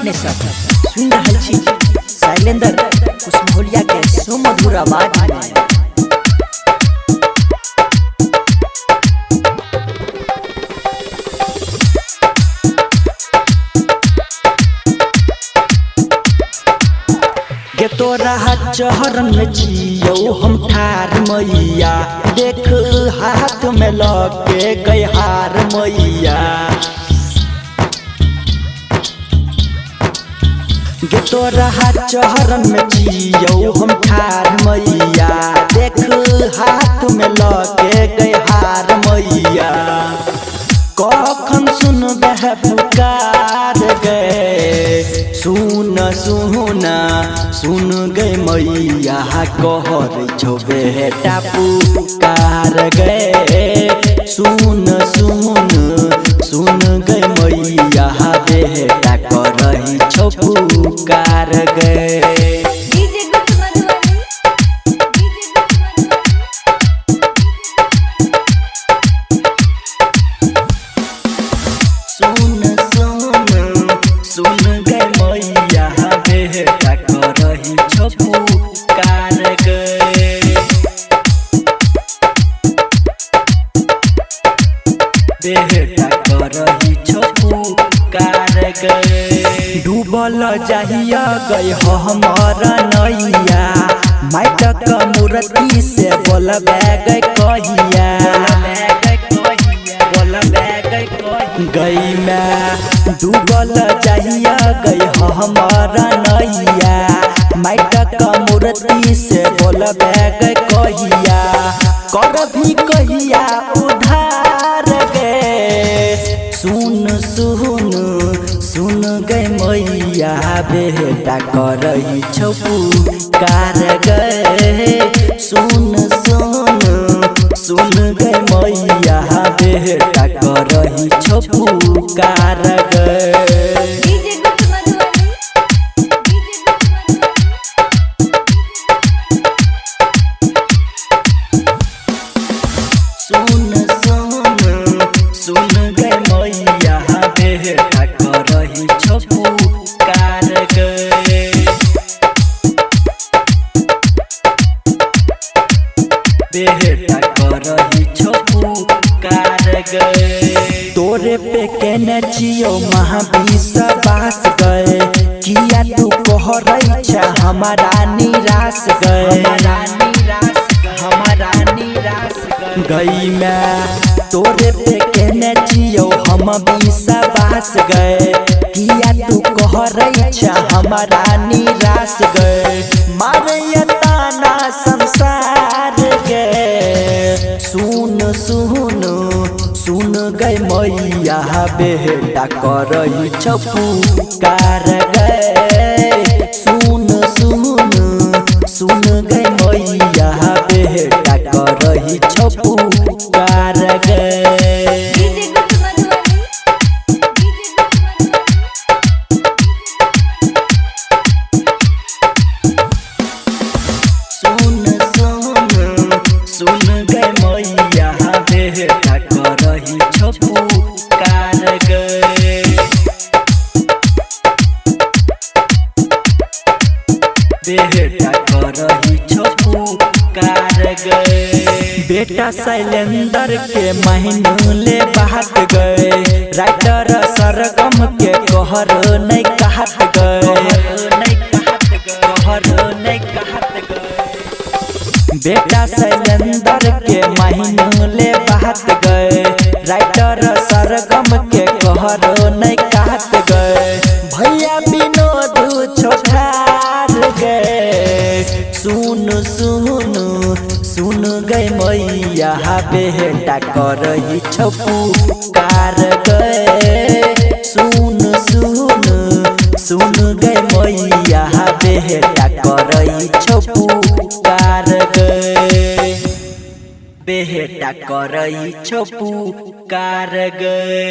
अपने सब सुन रहल छी शैलेंद्र कुशमोलिया के सुमधुर आवाज में। गे तोरा चहरन में जियो हम ठार मैया, देख हाथ में लगे गई हार मैया। गे तोरा चहरन में जियो हम ठार मैया, देख हाथ में लगे गई हार मैया। कखन सुन बह पुकार गए सुन सुन सुन गए मैया, कहर छो बेटा पुकार गए सुन सुन सुन गए मैया, बेटा करही छो पुकार गए। बेटा करही छो पुकार गए। डूबल जाहिया गई हमर नैया, माटक मूर्ति से बोलबे गई कहिया गई में। डूबल जाहिया गई हमर नैया, माटक मूर्ति से बोलबे गई कहिया। करभी कहिया उधार गे सुन सुन सुन गए मैया, बेटा करही छो पुकार गए सुन सुन सुन गए मैया, बेटा करही छो पुकार गए। बेटा करही छो पुकार गए। तोरे पे केने जियो महाविश्वास गए, किया तू कहरई छ हमारा निराश गए गई में। तोरे पे केने जियो हम विश्वास गए, किया तू कहरई छ हमारा निराश गए। मारे ताना संसार गे सुन सुन सुन गए मैया, बेटा करही छो पुकार गए सुन सुन सुन गए मैया, बेटा करही छो पुकार गए। बेटा करही छो पुकार गए। बेटा शैलेंद्र के महीनों बात गए, राइटर सरगम के कहर नहीं कहत गए। बेटा शैलेंद्र के महीनों बात गए, राइटर सरगम के कहर नहीं कहत गए। भैया विनोद छोठार गए सुन सुन सुन गए मैया, बेटा करही छो पुकार गए सुन सुन सुन गए मैया, बेटा करही छो पुकार गए। बेटा करही छो पुकार गए।